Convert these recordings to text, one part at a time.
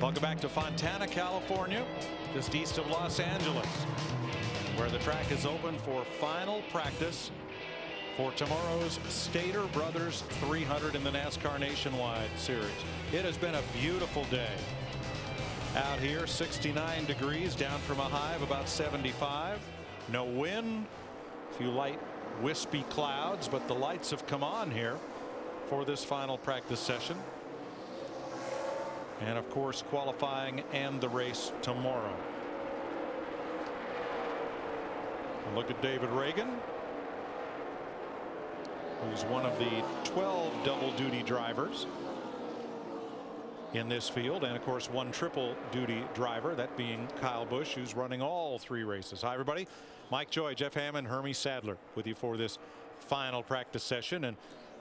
Welcome back to Fontana, California, just east of Los Angeles, where the track is open for final practice for tomorrow's Stater Brothers 300 in the NASCAR Nationwide Series. It has been a beautiful day out here. 69 degrees, down from a high of about 75. No wind, a few light wispy clouds, but the lights have come on here for this final practice session. And of course, qualifying and the race tomorrow. And look at David Reagan, who's one of the 12 double duty drivers in this field, and of course one triple duty driver, that being Kyle Busch, who's running all 3 races. Hi everybody, Mike Joy, Jeff Hammond, Hermie Sadler with you for this final practice session. And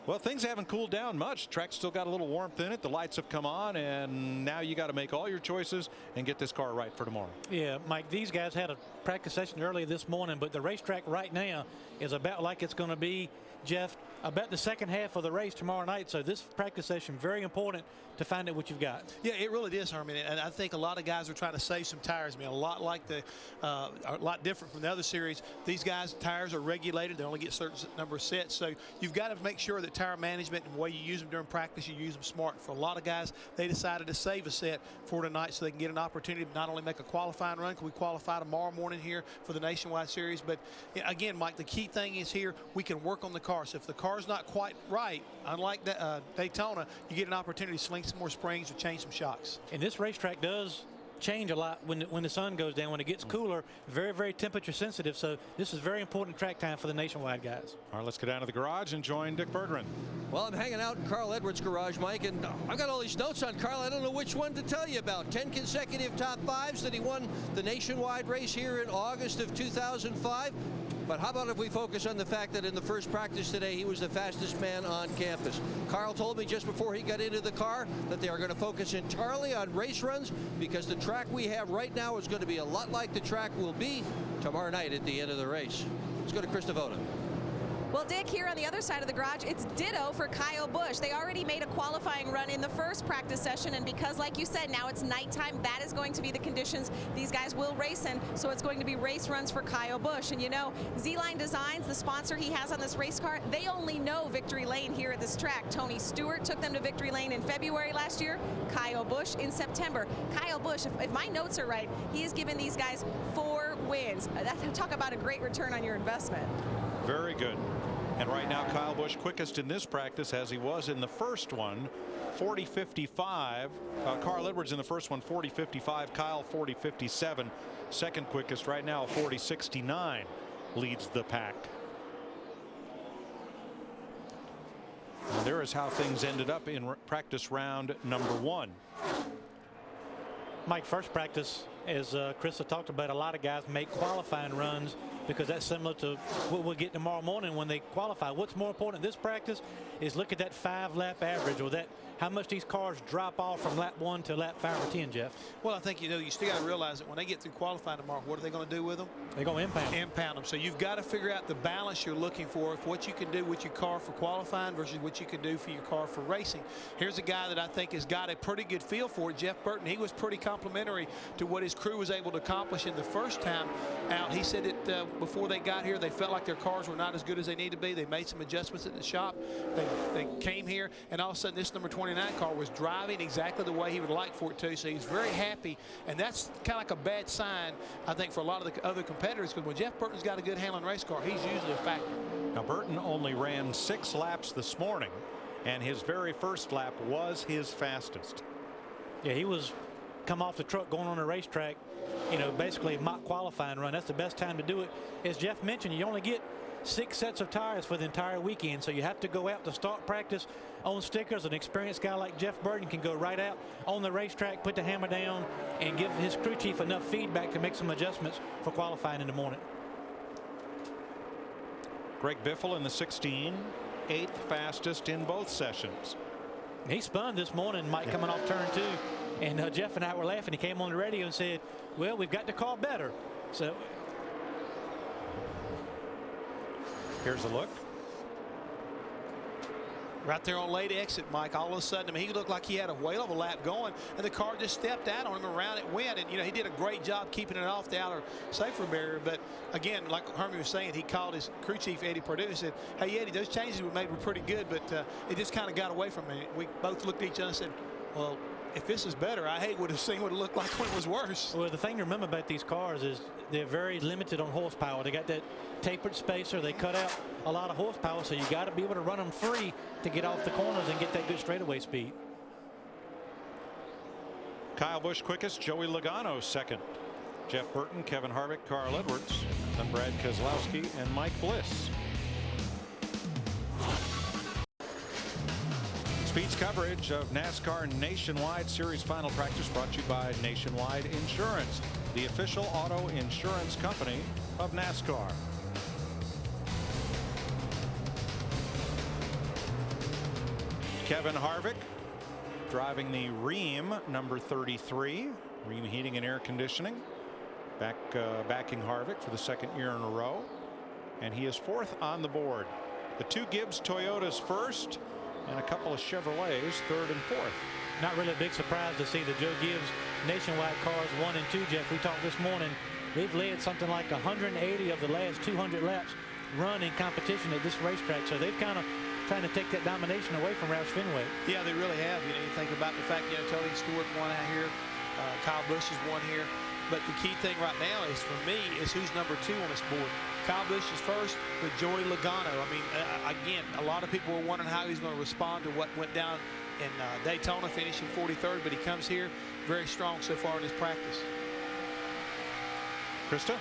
well, things haven't cooled down much. Track's still got a little warmth in it. The lights have come on, and now you got to make all your choices and get this car right for tomorrow. Yeah, Mike, these guys had a practice session earlier this morning, but the racetrack right now is about like it's going to be, Jeff, about the second half of the race tomorrow night. So this practice session, very important to find out what you've got. Yeah, it really is, Herman. And I think a lot of guys are trying to save some tires. I mean, a lot like a lot different from the other series. These guys' tires are regulated. They only get a certain number of sets. So you've got to make sure that tire management and the way you use them during practice, you use them smart. For a lot of guys, they decided to save a set for tonight so they can get an opportunity to not only make a qualifying run, because we qualify tomorrow morning here for the Nationwide Series, but again, Mike, the key thing is here, we can work on the car. So if the car's not quite right, unlike Daytona, you get an opportunity to sling some more springs or change some shocks. And this racetrack does change a lot when the sun goes down. When it gets cooler, very, very temperature sensitive. So this is very important track time for the Nationwide guys. All right, let's go down to the garage and join Dick Berggren. Well, I'm hanging out in Carl Edwards' garage, Mike, and I've got all these notes on Carl. I don't know which one to tell you about. 10 consecutive top 5s that he won the Nationwide race here in August of 2005. But how about if we focus on the fact that in the first practice today, he was the fastest man on campus. Carl told me just before he got into the car that they are going to focus entirely on race runs, because the track we have right now is going to be a lot like the track will be tomorrow night at the end of the race. Let's go to Chris Devoda. Well, Dick, here on the other side of the garage, it's ditto for Kyle Busch. They already made a qualifying run in the first practice session, and because, like you said, now it's nighttime, that is going to be the conditions these guys will race in, so it's going to be race runs for Kyle Busch. And you know, Z-Line Designs, the sponsor he has on this race car, they only know Victory Lane here at this track. Tony Stewart took them to Victory Lane in February last year, Kyle Busch in September. Kyle Busch, if my notes are right, he has given these guys 4 wins. Talk about a great return on your investment. Very good. And right now, Kyle Busch quickest in this practice, as he was in the first one, 40.55. Carl Edwards in the first one, 40.55. Kyle 40.57. Second quickest right now, 40.69 leads the pack. And there is how things ended up in practice round number 1. Mike, first practice, as Chris talked about, a lot of guys make qualifying runs because that's similar to what we'll get tomorrow morning when they qualify. What's more important in this practice is look at that 5-lap average, or that how much these cars drop off from lap 1 to lap 5 or 10, Jeff. Well, I think, you know, you still got to realize that when they get through qualifying tomorrow, what are they going to do with them? They're going to impound. Impound them. So you've got to figure out the balance you're looking for of what you can do with your car for qualifying versus what you can do for your car for racing. Here's a guy that I think has got a pretty good feel for it, Jeff Burton. He was pretty complimentary to what his crew was able to accomplish in the first time out. He said that before they got here, they felt like their cars were not as good as they need to be. They made some adjustments at the shop. They came here, and all of a sudden this number 29 car was driving exactly the way he would like for it to. So he's very happy, and that's kind of like a bad sign, I think, for a lot of the other competitors, because when Jeff Burton's got a good handling race car, he's usually a factor. Now, Burton only ran 6 laps this morning, and his very first lap was his fastest. Yeah, he was come off the truck going on the racetrack, you know, basically a mock qualifying run. That's the best time to do it. As Jeff mentioned, you only get 6 sets of tires for the entire weekend, so you have to go out to start practice on stickers. An experienced guy like Jeff Burton can go right out on the racetrack, put the hammer down, and give his crew chief enough feedback to make some adjustments for qualifying in the morning. Greg Biffle in the 16, 8th fastest in both sessions. He spun this morning, Mike, coming off turn 2. And Jeff and I were laughing. He came on the radio and said, well, we've got the car better. So here's a look. right there on late exit, Mike. All of a sudden, I mean, he looked like he had a whale of a lap going, and the car just stepped out on him, around it went. And, you know, he did a great job keeping it off the outer safety barrier. But, again, like Hermie was saying, he called his crew chief, Eddie Perdue, and said, hey, Eddie, those changes we made were pretty good, but it just kind of got away from me. We both looked at each other and said, well, if this is better, I hate would have seen what it looked like when it was worse. Well, the thing to remember about these cars is they're very limited on horsepower. They got that tapered spacer. They cut out a lot of horsepower, so you got to be able to run them free to get off the corners and get that good straightaway speed. Kyle Busch quickest, Joey Logano second. Jeff Burton, Kevin Harvick, Carl Edwards, then Brad Keselowski and Mike Bliss. Speed's coverage of NASCAR Nationwide Series Final Practice brought to you by Nationwide Insurance, the official auto insurance company of NASCAR. Kevin Harvick driving the Rheem number 33. Rheem Heating and Air Conditioning. Backing Harvick for the second year in a row. And he is fourth on the board. The two Gibbs Toyotas first, and a couple of Chevrolets third and fourth. Not really a big surprise to see the Joe Gibbs Nationwide cars 1 and 2, Jeff. We talked this morning. They've led something like 180 of the last 200 laps run in competition at this racetrack. So they've kind of trying to take that domination away from Roush Fenway. Yeah, they really have. You know, you think about the fact, you know, Tony Stewart won out here, Kyle Busch has won here. But the key thing right now is, for me, is who's number 2 on this board. Kyle Busch is first, but Joey Logano. I mean, again, a lot of people were wondering how he's going to respond to what went down in Daytona, finishing 43rd, but he comes here very strong so far in his practice. Krista?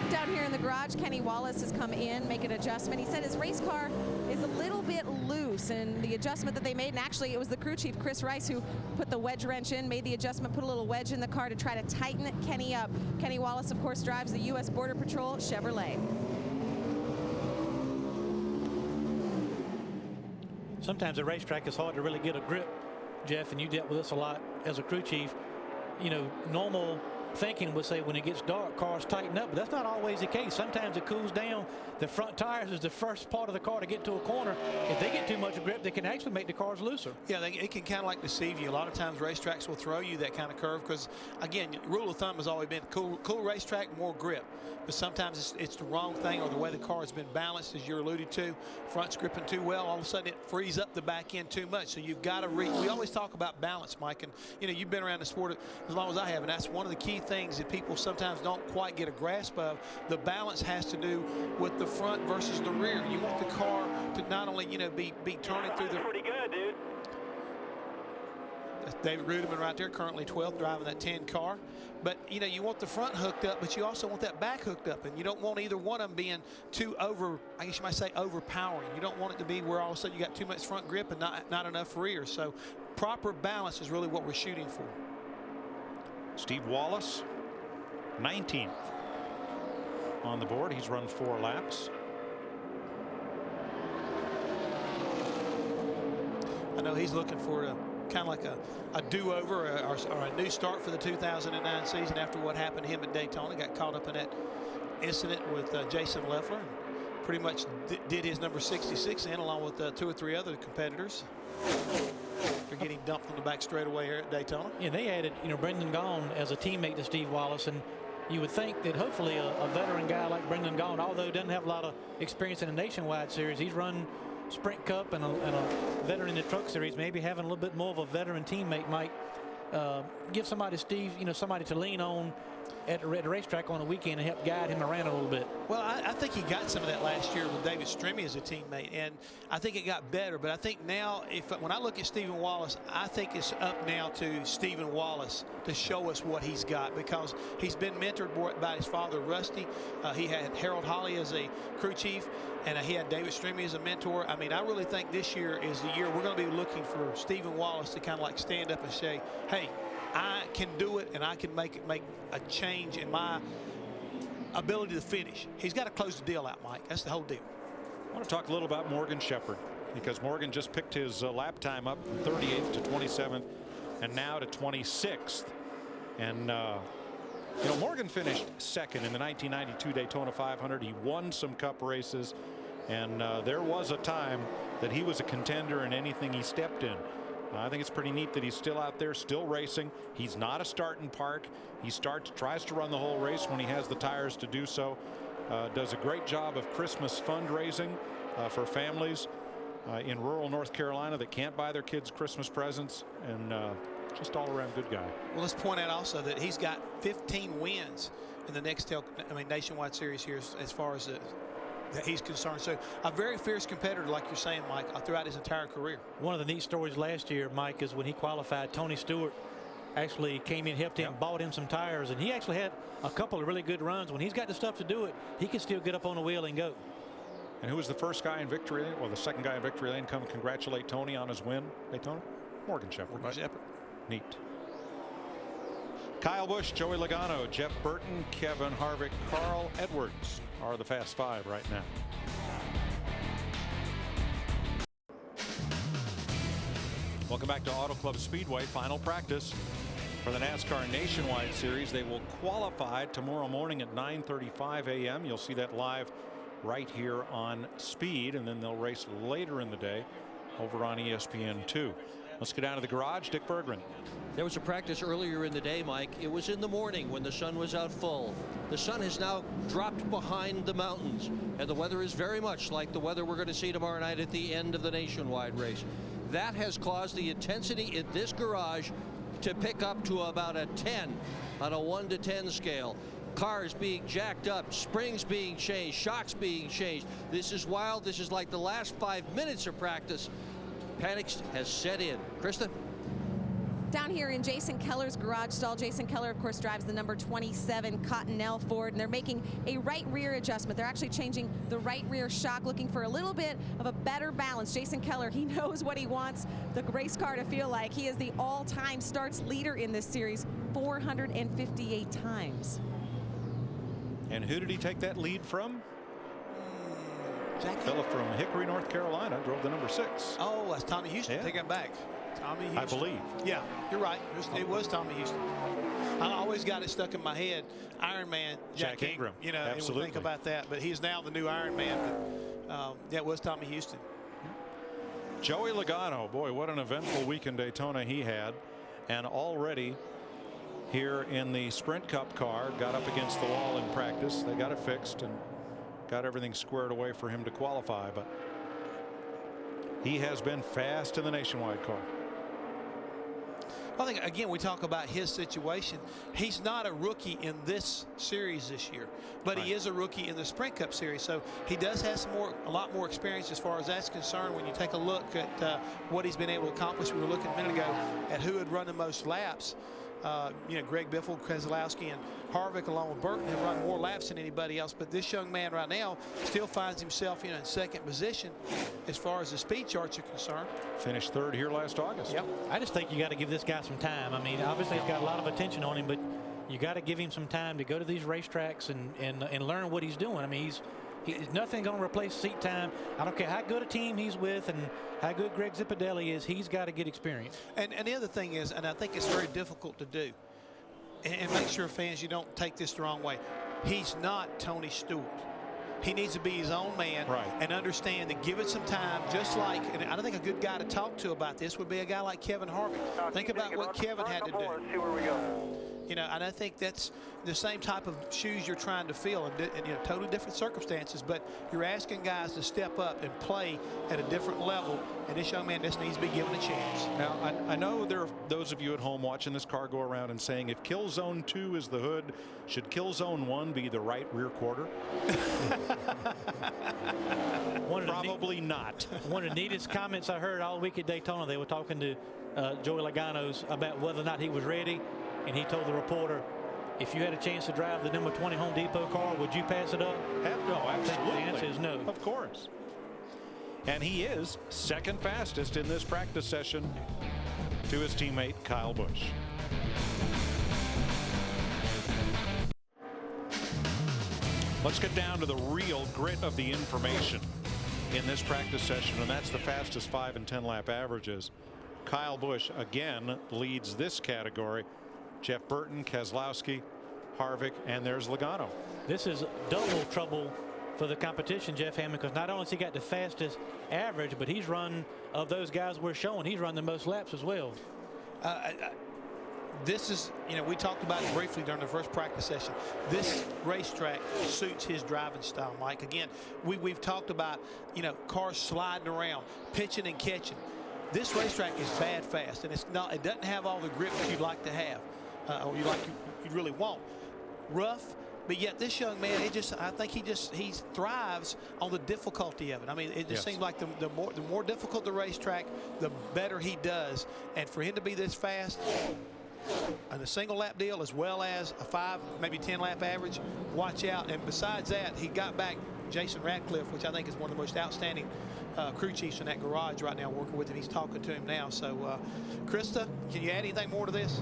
Down here in the garage, Kenny Wallace has come in, make an adjustment. He said his race car is a little bit loose, and the adjustment that they made, and actually it was the crew chief, Chris Rice, who put the wedge wrench in, made the adjustment, put a little wedge in the car to try to tighten Kenny up. Kenny Wallace, of course, drives the U.S. Border Patrol Chevrolet. Sometimes a racetrack is hard to really get a grip, Jeff, and you dealt with this a lot as a crew chief. You know, normal thinking would say when it gets dark, cars tighten up, but that's not always the case. Sometimes it cools down. The front tires is the first part of the car to get to a corner. If they get too much grip, they can actually make the cars looser. Yeah, it can kind of like deceive you. A lot of times racetracks will throw you that kind of curve because, again, rule of thumb has always been cool racetrack, more grip. But sometimes it's the wrong thing, or the way the car has been balanced, as you alluded to. Front's gripping too well. All of a sudden it frees up the back end too much. So you've got to we always talk about balance, Mike. And, you know, you've been around the sport as long as I have, and that's one of the key things that people sometimes don't quite get a grasp of. The balance has to do with the front versus the rear. You want the car to not only, you know, be turning through the... Pretty good, dude. That's David Rudiman right there, currently 12th, driving that 10 car. But, you know, you want the front hooked up, but you also want that back hooked up. And you don't want either one of them being too I guess you might say overpowering. You don't want it to be where all of a sudden you got too much front grip and not enough rear. So proper balance is really what we're shooting for. Steve Wallace, 19th on the board. He's run 4 laps. I know he's looking for kind of like a do-over or a new start for the 2009 season after what happened to him at Daytona. Got caught up in that incident with Jason Leffler. Pretty much did his number 66 in, along with 2 or 3 other competitors. They're getting dumped on the back straightaway here at Daytona. Yeah, they added, you know, Brendan Gaughan as a teammate to Steve Wallace, and you would think that hopefully a veteran guy like Brendan Gaughan, although he doesn't have a lot of experience in a Nationwide series, he's run Sprint Cup and a veteran in the Truck Series, maybe having a little bit more of a veteran teammate might give somebody, Steve, you know, somebody to lean on at the racetrack on the weekend and help guide him around a little bit. Well, I think he got some of that last year with David Stremme as a teammate, and I think it got better. But I think now, when I look at Stephen Wallace, I think it's up now to Stephen Wallace to show us what he's got, because he's been mentored by his father, Rusty. He had Harold Holly as a crew chief, and he had David Stremme as a mentor. I mean, I really think this year is the year we're going to be looking for Stephen Wallace to kind of like stand up and say, hey, I can do it, and I can make a change in my ability to finish. He's got to close the deal out, Mike. That's the whole deal. I want to talk a little about Morgan Shepherd, because Morgan just picked his lap time up from 38th to 27th and now to 26th. And you know, Morgan finished second in the 1992 Daytona 500. He won some Cup races, and there was a time that he was a contender in anything he stepped in. I think it's pretty neat that he's still out there, still racing. He's not a start and park. He tries to run the whole race when he has the tires to do so. Does a great job of Christmas fundraising for families in rural North Carolina that can't buy their kids Christmas presents, and just all around good guy. Well, let's point out also that he's got 15 wins in the nationwide series here as far as that he's concerned. So a very fierce competitor, like you're saying, Mike, throughout his entire career. One of the neat stories last year, Mike, is when he qualified, Tony Stewart actually came in, helped him, bought him some tires, and he actually had a couple of really good runs. When he's got the stuff to do it, he can still get up on the wheel and go. And who was the first guy in victory lane? Well, the second guy in victory lane come congratulate Tony on his win. Daytona? Morgan Shepherd. Morgan Shepherd. Neat. Kyle Busch, Joey Logano, Jeff Burton, Kevin Harvick, Carl Edwards are the Fast Five right now. Welcome back to Auto Club Speedway. Final practice for the NASCAR Nationwide Series. They will qualify tomorrow morning at 9:35 a.m. You'll see that live right here on Speed, and then they'll race later in the day over on ESPN2. Let's go down to the garage. Dick Berggren. There was a practice earlier in the day, Mike. It was in the morning when the sun was out full. The sun has now dropped behind the mountains, and the weather is very much like the weather we're going to see tomorrow night at the end of the Nationwide race. That has caused the intensity in this garage to pick up to about a 10 on a 1 to 10 scale. Cars being jacked up, springs being changed, shocks being changed. This is wild. This is like the last 5 minutes of practice. Panic has set in. Krista? Down here in Jason Keller's garage stall. Jason Keller, of course, drives the number 27 Cottonelle Ford, and they're making a right rear adjustment. They're actually changing the right rear shock, looking for a little bit of a better balance. Jason Keller, he knows what he wants the race car to feel like. He is the all-time starts leader in this series, 458 times. And who did he take that lead from? Jack Philip from Hickory, North Carolina, drove the number 6. Oh, that's Tommy Houston. Yeah. Take that back. Tommy Houston. I believe. Yeah, you're right. It was Tommy Houston. I always got it stuck in my head. Iron Man, Jack Ingram. You know, absolutely. Think about that. But he's now the new Iron Man. But yeah, it was Tommy Houston. Joey Logano, boy, what an eventful week in Daytona he had. And already here in the Sprint Cup car, got up against the wall in practice. They got it fixed and got everything squared away for him to qualify. But he has been fast in the Nationwide car. I think, again, we talk about his situation. He's not a rookie in this series this year, but he is a rookie in the Sprint Cup series. So he does have a lot more experience as far as that's concerned. When you take a look at what he's been able to accomplish, we were looking a minute ago at who had run the most laps. You know, Greg Biffle, Keselowski, and Harvick, along with Burton, have run more laps than anybody else. But this young man right now still finds himself, in second position as far as the speed charts are concerned. Finished 3rd here last August. Yep. I just think you got to give this guy some time. I mean, obviously he's got a lot of attention on him, but you got to give him some time to go to these racetracks and learn what he's doing. I mean, he's nothing going to replace seat time. I don't care how good a team he's with and how good Greg Zipadelli is. He's got to get experience. And the other thing is, and I think it's very difficult to do, and make sure, fans, you don't take this the wrong way. He's not Tony Stewart. He needs to be his own man and understand that give it some time, just like, and I don't think a good guy to talk to about this would be a guy like Kevin Harvick. Think about what Kevin had to do. See where we go. You know, and I think that's the same type of shoes you're trying to fill, and totally different circumstances, but you're asking guys to step up and play at a different level, and this young man just needs to be given a chance. Now, I know there are those of you at home watching this car go around and saying, if kill zone 2 is the hood, should kill zone 1 be the right rear quarter? Probably not. One of the neatest comments I heard all week at Daytona, they were talking to Joey Logano's about whether or not he was ready, and he told the reporter, if you had a chance to drive the number 20 Home Depot car, would you pass it up? No, absolutely. The answer is no. Of course. And he is second fastest in this practice session to his teammate Kyle Busch. Let's get down to the real grit of the information in this practice session, and that's the fastest 5 and 10 lap averages. Kyle Busch again leads this category. Jeff Burton, Keselowski, Harvick, and there's Logano. This is double trouble for the competition, Jeff Hammond, because not only has he got the fastest average, but he's run, of those guys we're showing, he's run the most laps as well. This is, we talked about it briefly during the first practice session. This racetrack suits his driving style, Mike. Again, we've talked about, cars sliding around, pitching and catching. This racetrack is bad fast, and it doesn't have all the grip that you'd like to have, or you really want. Rough, but yet this young man, I think he thrives on the difficulty of it. I mean, it just seems like the more difficult the racetrack, the better he does. And for him to be this fast on a single lap deal, as well as a 5, maybe 10 lap average, watch out. And besides that, he got back Jason Ratcliffe, which I think is one of the most outstanding crew chiefs in that garage right now, working with him. He's talking to him now. So, Krista, can you add anything more to this?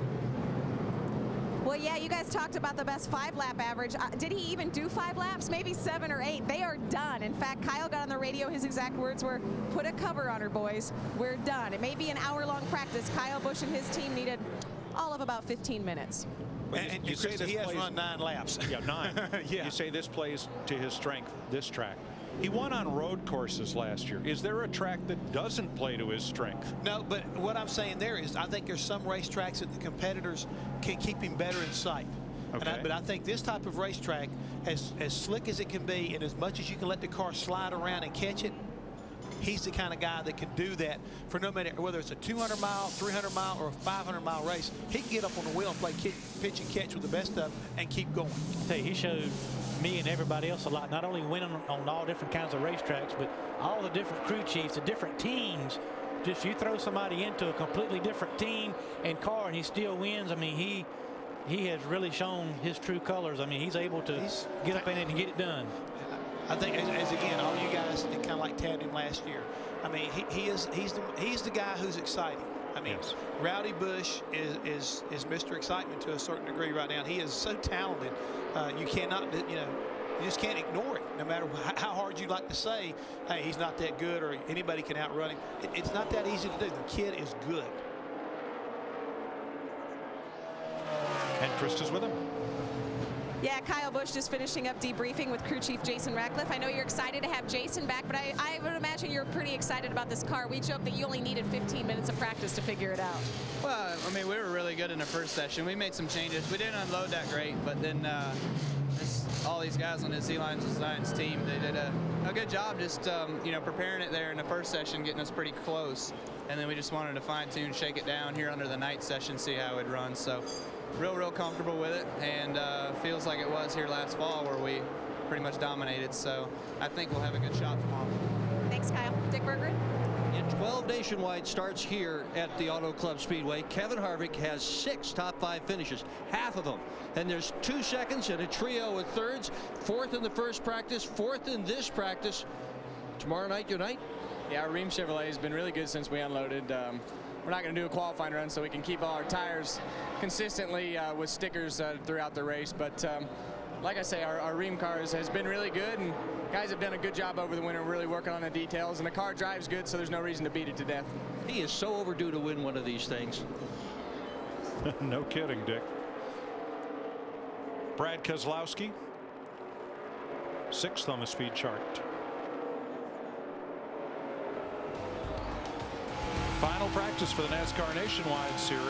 Well, yeah, you guys talked about the best 5-lap average. Did he even do 5 laps? Maybe 7 or 8. They are done. In fact, Kyle got on the radio. His exact words were, "Put a cover on her, boys. We're done." It may be an hour-long practice. Kyle Busch and his team needed all of about 15 minutes. And you say he has run 9 laps. Yeah, 9. Yeah. You say this plays to his strength, this track. He won on road courses last year. Is there a track that doesn't play to his strength? No, but what I'm saying there is I think there's some racetracks that the competitors can keep him better in sight. Okay. But I think this type of racetrack, as slick as it can be, and as much as you can let the car slide around and catch it, he's the kind of guy that can do that for no matter whether it's a 200-mile, 300-mile, or a 500-mile race. He can get up on the wheel and play pitch and catch with the best of them and keep going. I tell you, he showed me and everybody else a lot, not only winning on all different kinds of racetracks, but all the different crew chiefs, the different teams. Just you throw somebody into a completely different team and car and he still wins. I mean, he has really shown his true colors. I mean, he's able to get up in it and get it done. I think, as again, all you guys that kind of like tabbed him last year. I mean, he's the guy who's exciting. I mean, Rowdy Busch is Mr. Excitement to a certain degree right now. He is so talented. You cannot, you just can't ignore it. No matter how hard you like to say, hey, he's not that good, or anybody can outrun him. It's not that easy to do. The kid is good. And Krista's with him. Yeah, Kyle Busch just finishing up debriefing with crew chief Jason Ratcliffe. I know you're excited to have Jason back, but I would imagine you're pretty excited about this car. We joked that you only needed 15 minutes of practice to figure it out. Well, I mean, we were really good in the first session. We made some changes. We didn't unload that great, but then all these guys on the Z-Lines Designs team, they did a good job just, preparing it there in the first session, getting us pretty close. And then we just wanted to fine-tune, shake it down here under the night session, see how it runs. So real comfortable with it, and feels like it was here last fall where we pretty much dominated. So I think we'll have a good shot tomorrow. Thanks, Kyle. Dick Berggren. In 12 nationwide starts here at the Auto Club Speedway, Kevin Harvick has 6 top 5 finishes, half of them. And there's 2 seconds and a trio of thirds, 4th in the first practice, 4th in this practice. Tomorrow night, your night? Yeah, our Ream Chevrolet has been really good since we unloaded. We're not going to do a qualifying run so we can keep all our tires consistently with stickers throughout the race. But like I say, our Ream cars has been really good, and guys have done a good job over the winter really working on the details, and the car drives good, so there's no reason to beat it to death. He is so overdue to win one of these things. No kidding, Dick. Brad Keselowski, 6th on the speed chart. Final practice for the NASCAR Nationwide Series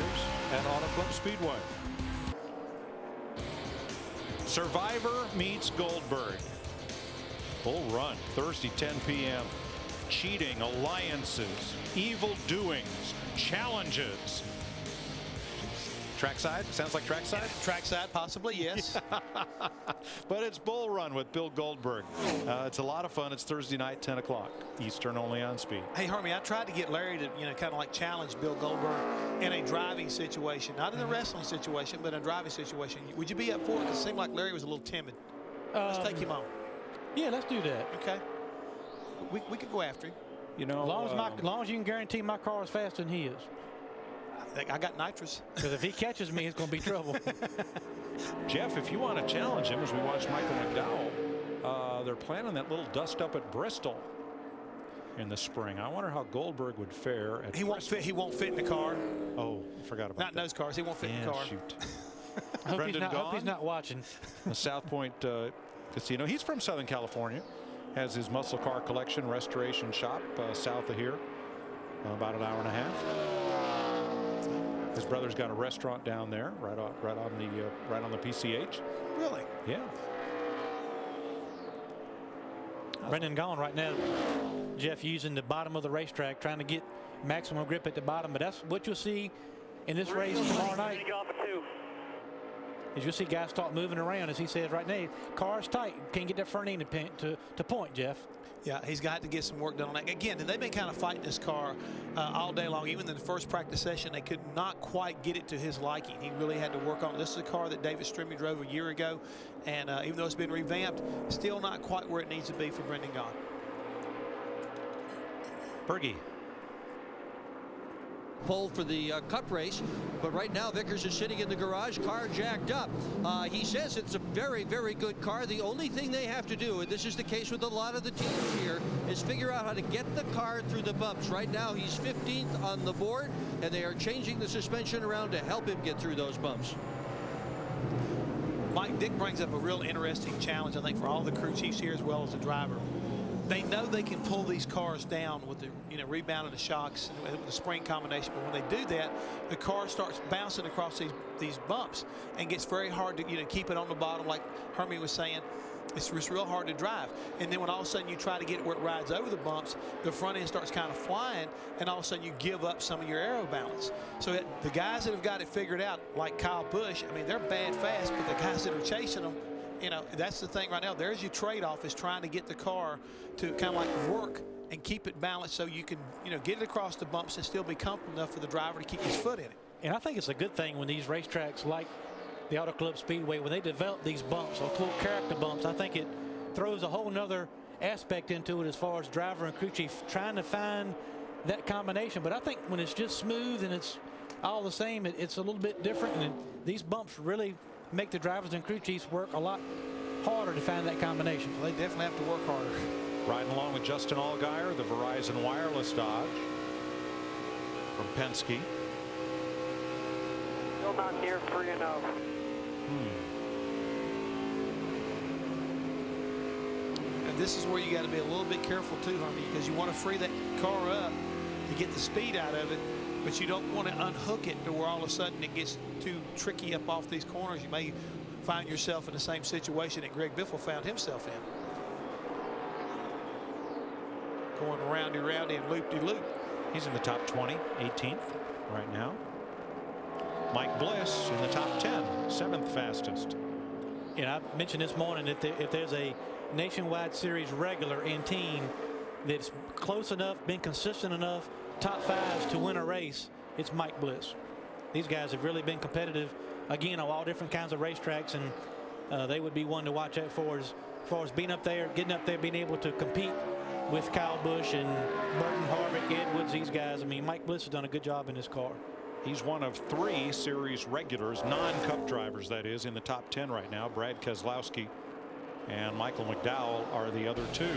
at Auto Club Speedway. Survivor meets Goldberg. Bull Run, Thursday, 10 p.m. Cheating, alliances, evil doings, challenges. Trackside? Sounds like trackside? Trackside, possibly, yes. But it's Bull Run with Bill Goldberg. It's a lot of fun. It's Thursday night, 10 o'clock Eastern, only on Speed. Hey, Harmy, I tried to get Larry to, kind of like challenge Bill Goldberg in a driving situation, not in a wrestling situation, but in a driving situation. Would you be up for it? It seemed like Larry was a little timid. Let's take him on. Yeah, let's do that. Okay. We could go after him. You know, As long as you can guarantee my car is faster than he is. I got nitrous. Because if he catches me, it's going to be trouble. Jeff, if you want to challenge him, as we watch Michael McDowell, they're planning that little dust up at Bristol in the spring. I wonder how Goldberg would fare at Bristol. He won't fit in the car. Oh, I forgot about Not in that. those cars. He won't fit in the car. Shoot. I hope he's not watching. The South Point Casino. He's from Southern California. has his muscle car collection restoration shop south of here, about an hour and a half. His brother's got a restaurant down there, right on the PCH. Really? Yeah. Brendan Gaughan right now, Jeff, using the bottom of the racetrack, trying to get maximum grip at the bottom. But that's what you'll see in this race tomorrow night. As you'll see guys start moving around, as he says right now, car's tight. Can't get that front end to point, Jeff. Yeah, he's got to get some work done on that. Again, they've been kind of fighting this car all day long. Even in the first practice session, they could not quite get it to his liking. He really had to work on it. This is a car that David Stremme drove a year ago, and even though it's been revamped, still not quite where it needs to be for Brendan Gaughan. Berge. Pole for the cup race, but right now Vickers is sitting in the garage, car jacked up. He says it's a very, very good car. The only thing they have to do, and this is the case with a lot of the teams here, is figure out how to get the car through the bumps. Right now he's 15th on the board, and they are changing the suspension around to help him get through those bumps. Mike, Dick brings up a real interesting challenge, I think, for all the crew chiefs here as well as the driver. They know they can pull these cars down with the rebound of the shocks and with the spring combination, but when they do that, the car starts bouncing across these bumps and gets very hard to keep it on the bottom. Like Hermie was saying, it's real hard to drive. And then when all of a sudden you try to get it where it rides over the bumps, the front end starts kind of flying, and all of a sudden you give up some of your aero balance. So the guys that have got it figured out, like Kyle Busch, I mean, they're bad fast, but the guys that are chasing them, that's the thing right now. There's your trade-off, is trying to get the car to kind of like work and keep it balanced so you can, get it across the bumps and still be comfortable enough for the driver to keep his foot in it. And I think it's a good thing when these racetracks like the Auto Club Speedway, when they develop these bumps, or little character bumps, I think it throws a whole nother aspect into it as far as driver and crew chief trying to find that combination. But I think when it's just smooth and it's all the same, it's a little bit different. And these bumps really make the drivers and crew chiefs work a lot harder to find that combination. Well, they definitely have to work harder. Riding along with Justin Allgaier, the Verizon Wireless Dodge from Penske. Still not near 3-0. And this is where you got to be a little bit careful too, Hermie, because you want to free that car up to get the speed out of it, but you don't want to unhook it to where all of a sudden it gets too tricky up off these corners. You may find yourself in the same situation that Greg Biffle found himself in. Going roundy and loop-de-loop. He's in the top 20, 18th right now. Mike Bliss in the top 10, 7th fastest. And I mentioned this morning that if there's a Nationwide Series regular in team that's close enough, been consistent enough, top fives to win a race, it's Mike Bliss. These guys have really been competitive, again, on all different kinds of racetracks, and they would be one to watch out for as far as being up there, getting up there, being able to compete with Kyle Busch and Burton Harvick, Edwards, these guys. I mean, Mike Bliss has done a good job in his car. He's one of 3 series regulars, non-cup drivers that is, in the top 10 right now. Brad Keselowski and Michael McDowell are the other 2.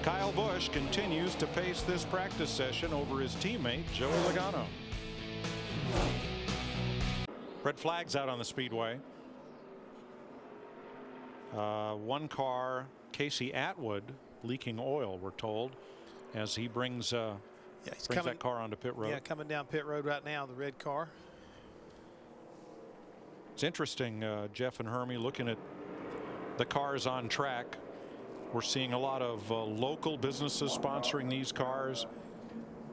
Kyle Busch continues to pace this practice session over his teammate Joey Logano. Red flags out on the speedway. One car, Casey Atwood, leaking oil, we're told, as he brings that car onto pit road. Yeah, coming down pit road right now, the red car. It's interesting, Jeff and Hermie, looking at the cars on track. We're seeing a lot of local businesses sponsoring these cars,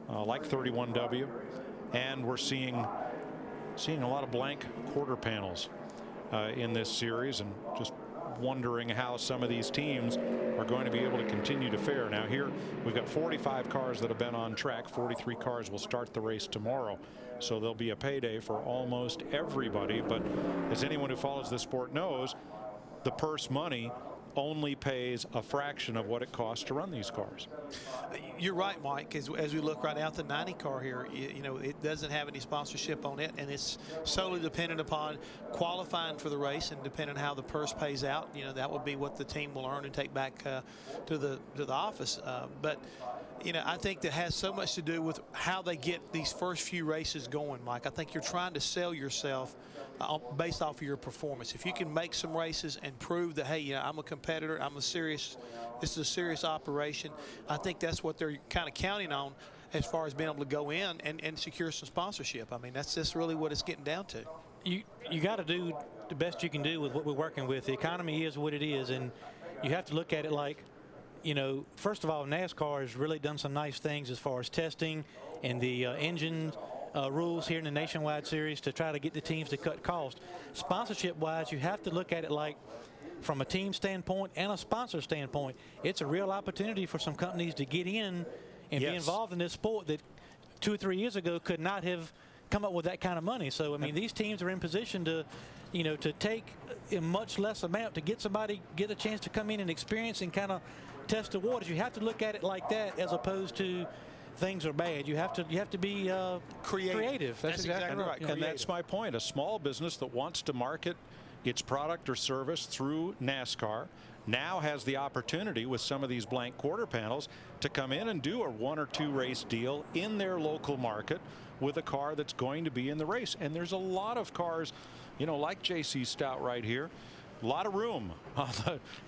like 31W, and we're seeing a lot of blank quarter panels in this series, and just wondering how some of these teams are going to be able to continue to fare. Now here we've got 45 cars that have been on track. 43 cars will start the race tomorrow, so there'll be a payday for almost everybody. But as anyone who follows the sport knows, the purse money only pays a fraction of what it costs to run these cars. You're right, Mike. As we look right now at the 90 car here, it doesn't have any sponsorship on it, and it's solely dependent upon qualifying for the race, and depending on how the purse pays out, that would be what the team will earn and take back to the office. But I think that has so much to do with how they get these first few races going, Mike. I think you're trying to sell yourself based off of your performance. If you can make some races and prove that, hey, I'm a competitor. This is a serious operation. I think that's what they're kind of counting on as far as being able to go in and secure some sponsorship. I mean, that's just really what it's getting down to. You got to do the best you can do with what we're working with. The economy is what it is, and you have to look at it like, you know, first of all, NASCAR has really done some nice things as far as testing and the engine rules here in the Nationwide Series to try to get the teams to cut costs. Sponsorship-wise, you have to look at it like from a team standpoint and a sponsor standpoint. It's a real opportunity for some companies to get in and be involved in this sport that 2 or 3 years ago could not have come up with that kind of money. So, I mean, these teams are in position to, you know, to take a much less amount to get a chance to come in and experience and kind of test the waters. You have to look at it like that as opposed to things are bad. You have to be creative. That's exactly right. And that's my point. A small business that wants to market its product or service through NASCAR now has the opportunity with some of these blank quarter panels to come in and do a 1 or 2 race deal in their local market with a car that's going to be in the race. And there's a lot of cars, you know, like JC Stout right here. A lot of room on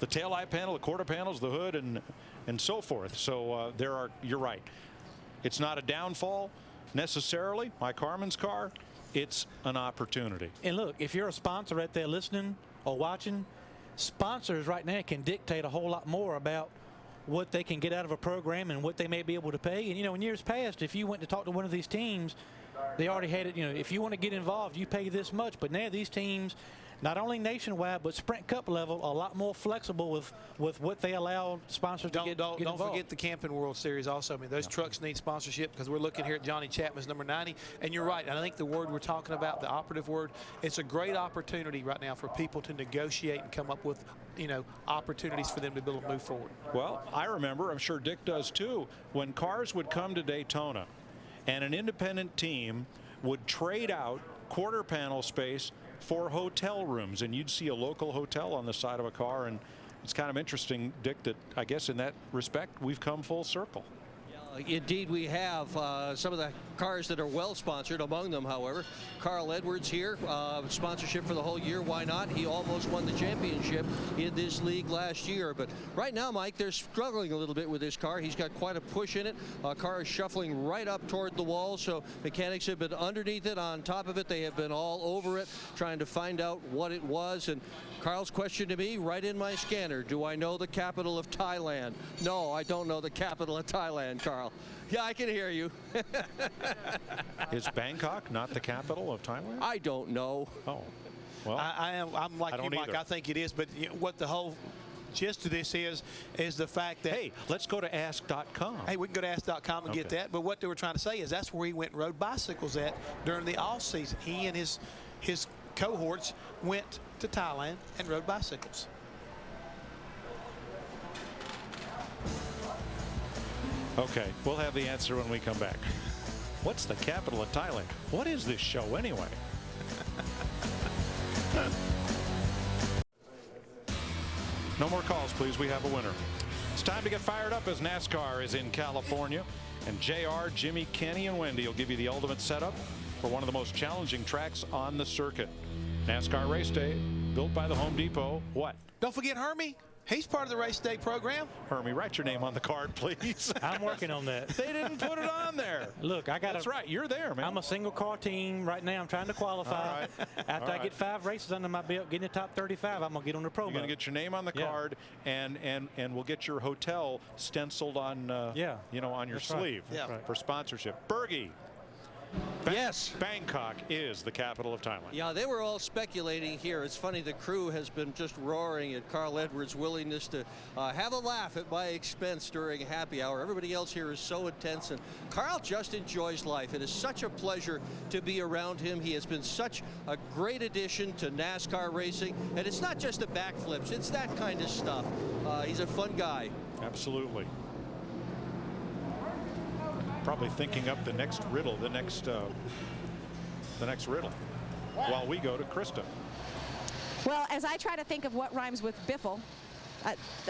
the taillight panel, the quarter panels, the hood, and so forth. So you're right. It's not a downfall necessarily. Mike Harmon's car, it's an opportunity. And look, if you're a sponsor out there listening or watching, sponsors right now can dictate a whole lot more about what they can get out of a program and what they may be able to pay. And, you know, in years past, if you went to talk to one of these teams, they already had it, you know, if you want to get involved, you pay this much. But now these teams, not only nationwide, but Sprint Cup level, a lot more flexible with what they allow sponsors to get involved. Don't forget the Camping World Series also. I mean, those trucks need sponsorship because we're looking here at Johnny Chapman's number 90. And you're right. I think the word we're talking about, the operative word, it's a great opportunity right now for people to negotiate and come up with, you know, opportunities for them to be able to move forward. Well, I remember, I'm sure Dick does too, when cars would come to Daytona and an independent team would trade out quarter panel space for hotel rooms, and you'd see a local hotel on the side of a car. And it's kind of interesting, Dick, that I guess in that respect we've come full circle. Indeed, we have some of the cars that are well sponsored. Among them, however, Carl Edwards here, sponsorship for the whole year. Why not? He almost won the championship in this league last year. But right now, Mike, they're struggling a little bit with this car. He's got quite a push in it. Car is shuffling right up toward the wall, so mechanics have been underneath it. On top of it, they have been all over it, trying to find out what it was. And Carl's question to me, right in my scanner, do I know the capital of Thailand? No, I don't know the capital of Thailand, Carl. Yeah, I can hear you. Is Bangkok not the capital of Thailand? I don't know. Oh, well, I'm like you, Mike. I think it is, but you know, what the whole gist of this is the fact that, hey, let's go to ask.com. Hey, we can go to ask.com and get that. But what they were trying to say is that's where he went and rode bicycles at during the off season. He and his cohorts went to Thailand and rode bicycles. Okay, we'll have the answer when we come back. What's the capital of Thailand? What is this show anyway? No more calls, please. We have a winner. It's time to get fired up as NASCAR is in California. And JR, Jimmy, Kenny, and Wendy will give you the ultimate setup for one of the most challenging tracks on the circuit. NASCAR Race Day, built by the Home Depot. What? Don't forget Hermie. He's part of the race day program. Hermie, write your name on the card, please. I'm working on that. They didn't put it on there. Look, That's right. You're there, man. I'm a single car team right now. I'm trying to qualify. Right. After I get 5 races under my belt, get in the top 35, I'm gonna get on the pro. You're gonna get your name on the card, and we'll get your hotel stenciled on, you know, on your sleeve for sponsorship. Bergie. Yes. Bangkok is the capital of Thailand. Yeah, they were all speculating here. It's funny, the crew has been just roaring at Carl Edwards' willingness to have a laugh at my expense during happy hour. Everybody else here is so intense, and Carl just enjoys life. It is such a pleasure to be around him. He has been such a great addition to NASCAR racing, and it's not just the backflips, it's that kind of stuff. He's a fun guy. Absolutely. Probably thinking up the next riddle, the next riddle, while we go to Krista. Well, as I try to think of what rhymes with biffle,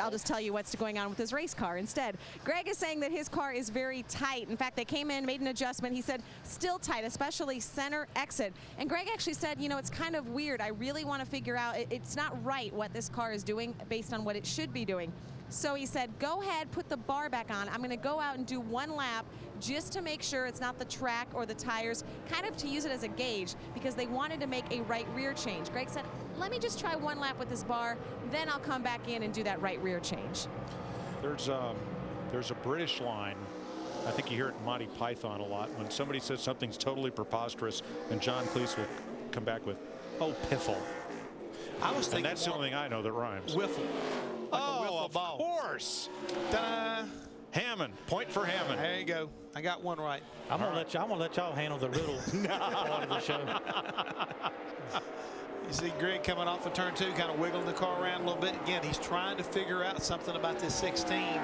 I'll just tell you what's going on with his race car instead. Greg is saying that his car is very tight. In fact, they came in, made an adjustment. He said still tight, especially center exit. And Greg actually said, you know, it's kind of weird. I really want to figure out, it's not right what this car is doing based on what it should be doing. So he said, go ahead, put the bar back on. I'm going to go out and do one lap just to make sure it's not the track or the tires, kind of to use it as a gauge, because they wanted to make a right rear change. Greg said, let me just try one lap with this bar, then I'll come back in and do that right rear change. There's a British line. I think you hear it in Monty Python a lot. When somebody says something's totally preposterous, and John Cleese will come back with, oh, piffle. I was thinking, and that's the only thing I know that rhymes. Wiffle. Like oh, a wiffle ball. Of course. Ta-da. Hammond. Point for Hammond. There you go. I got one right. I'm gonna let y'all handle the riddle part of the show. You see Greg coming off of turn 2, kind of wiggling the car around a little bit. Again, he's trying to figure out something about this 16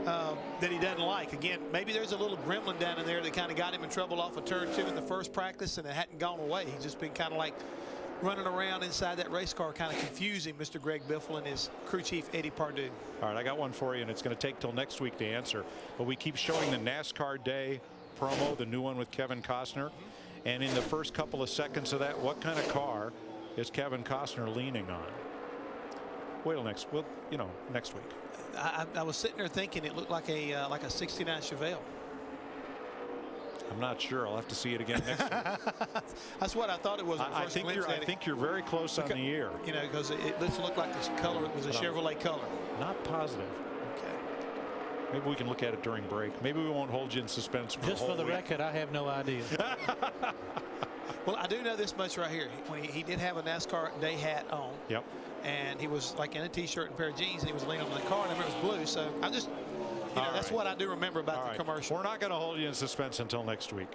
that he doesn't like. Again, maybe there's a little gremlin down in there that kind of got him in trouble off of turn 2 in the first practice, and it hadn't gone away. He's just been kind of like running around inside that race car, kind of confusing Mr. Greg Biffle and his crew chief, Eddie Pardue. All right, I got one for you, and it's going to take till next week to answer. But we keep showing the NASCAR Day promo, the new one with Kevin Costner. And in the first couple of seconds of that, what kind of car is Kevin Costner leaning on? Wait till next week. I was sitting there thinking it looked like a 69 Chevelle. I'm not sure. I'll have to see it again next week. That's what I thought it was. I think you're very close on the year. You know, because it looked like this color. It was a Chevrolet color. Not positive. Okay. Maybe we can look at it during break. Maybe we won't hold you in suspense for Just a whole for the week. record, I have no idea. Well, I do know this much right here. When he did have a NASCAR Day hat on. Yep. And he was like in a T-shirt and a pair of jeans, and he was leaning on the car, and I remember it was blue. So I'm just, that's what I do remember about the commercial. We're not going to hold you in suspense until next week.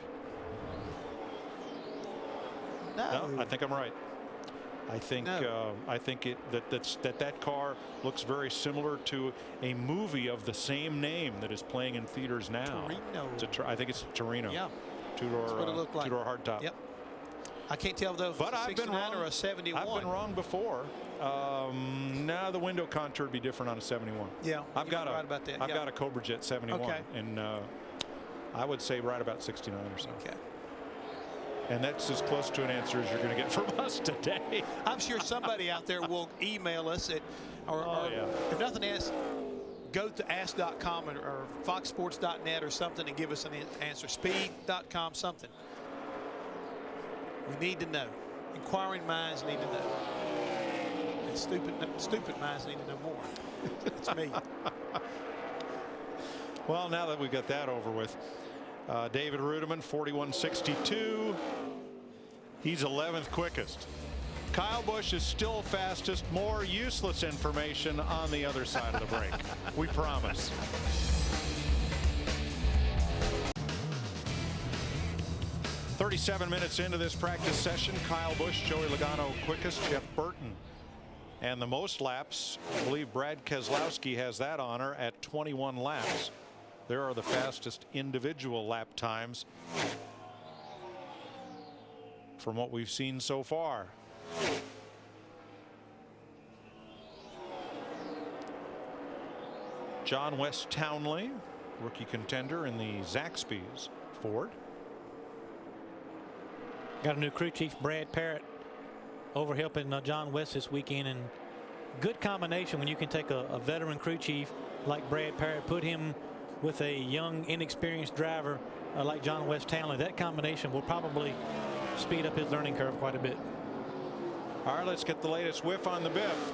No, I think I'm right. I think that car looks very similar to a movie of the same name that is playing in theaters now. Torino. I think it's Torino. Yeah. Two-door hardtop. Yep. I can't tell though if it's a 69 or a 71. I've been wrong before. Now the window contour would be different on a 71. Yeah. I've got a Cobra Jet 71. Okay. And I would say right about 69 or so. Okay. And that's as close to an answer as you're going to get from us today. I'm sure somebody out there will email us at, or if nothing else, go to ask.com or foxsports.net or something and give us an answer. Speed.com, something. We need to know. Inquiring minds need to know. And stupid minds need to know more. It's me. Well, now that we've got that over with, David Rudiman, 41.62. He's 11th quickest. Kyle Busch is still fastest. More useless information on the other side of the break. We promise. "37 minutes into this practice session, Kyle Busch, Joey Logano quickest, Jeff Burton. And the most laps, I believe Brad Keselowski has that honor at 21 laps. There are the fastest individual lap times from what we've seen so far. John West Townley, rookie contender in the Zaxby's Ford. Got a new crew chief, Brad Parrott, over helping John West this weekend, and good combination when you can take a veteran crew chief like Brad Parrott, put him with a young, inexperienced driver like John West Townley. That combination will probably speed up his learning curve quite a bit. All right, let's get the latest whiff on the Biff.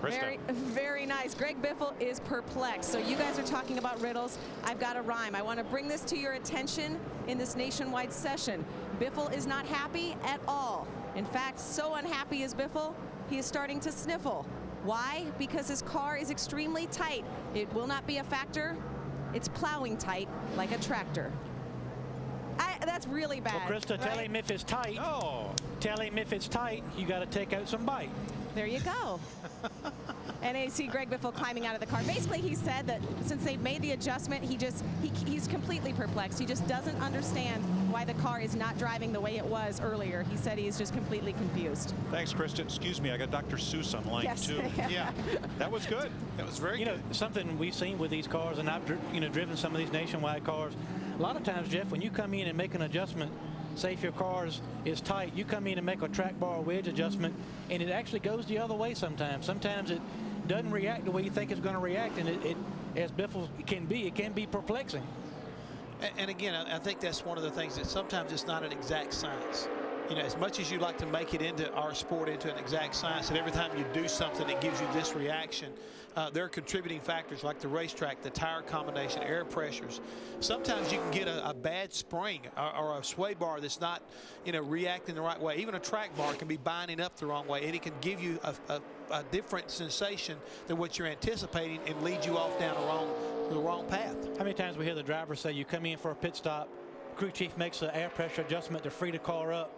Very, very nice. Greg Biffle is perplexed. So you guys are talking about riddles. I've got a rhyme. I want to bring this to your attention in this nationwide session. Biffle is not happy at all. In fact, so unhappy is Biffle, he is starting to sniffle. Why? Because his car is extremely tight. It will not be a factor. It's plowing tight like a tractor. That's really bad. Well, Krista, tell him if it's tight. Oh. Tell him if it's tight, you got to take out some bite. There you go. And I see Greg Biffle climbing out of the car. Basically, he said that since they've made the adjustment, he's completely perplexed. He just doesn't understand why the car is not driving the way it was earlier. He said he's just completely confused. Thanks, Kristen. Excuse me, I got Dr. Seuss on line Yes. 2. Yeah, That was good. that was very You know, good. something we've seen with these cars, and I've driven some of these nationwide cars. A lot of times, Jeff, when you come in and make an adjustment, say if your car is tight, you come in and make a track bar wedge adjustment, and it actually goes the other way sometimes. Sometimes it doesn't react the way you think it's going to react, and it as biffle it can be perplexing. And again, I think that's one of the things that sometimes it's not an exact science. You know, as much as you like to make it into our sport into an exact science, and every time you do something it gives you this reaction, there are contributing factors like the racetrack, the tire combination, air pressures. Sometimes you can get a bad spring or a sway bar that's not, reacting the right way. Even a track bar can be binding up the wrong way, and it can give you a different sensation than what you're anticipating and lead you off down the wrong path. How many times we hear the driver say you come in for a pit stop, crew chief makes an air pressure adjustment to free the car up,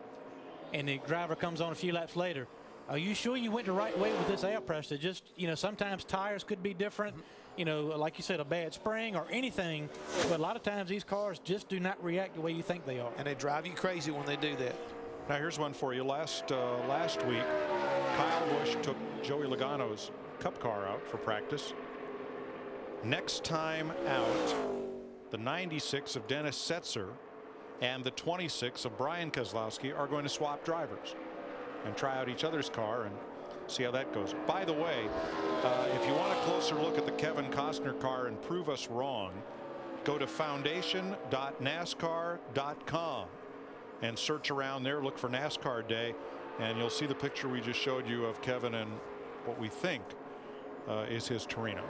and the driver comes on a few laps later. Are you sure you went the right way with this air pressure? Just, sometimes tires could be different, like you said, a bad spring or anything. But a lot of times these cars just do not react the way you think they are. And they drive you crazy when they do that. Now here's one for you. Last week, Kyle Busch took Joey Logano's Cup car out for practice. Next time out, the 96 of Dennis Setzer and the 26 of Brian Kozlowski are going to swap drivers and try out each other's car and see how that goes. By the way, if you want a closer look at the Kevin Costner car and prove us wrong, go to foundation.nascar.com and search around there, look for NASCAR Day, and you'll see the picture we just showed you of Kevin and what we think is his Torino.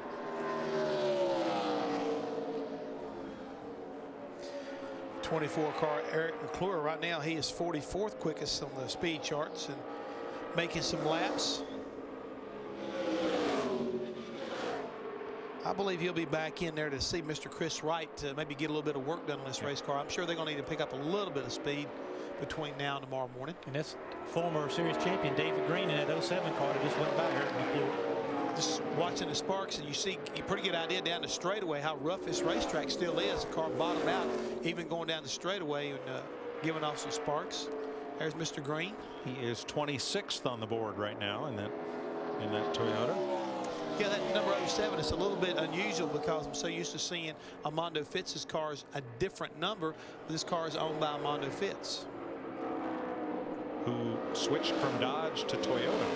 '24 car Eric McClure right now, he is 44th quickest on the speed charts and making some laps. I believe he'll be back in there to see Mr. Chris Wright to maybe get a little bit of work done on this race car. I'm sure they're going to need to pick up a little bit of speed between now and tomorrow morning. And that's former series champion David Green in that 07 car that just went by here. Just watching the sparks, and you see a pretty good idea down the straightaway how rough this racetrack still is. The car bottomed out even going down the straightaway and giving off some sparks. There's Mr. Green. He is 26th on the board right now in that Toyota. Yeah, that number 07 is a little bit unusual because I'm so used to seeing Armando Fitz's cars a different number. But this car is owned by Armando Fitz, who switched from Dodge to Toyota.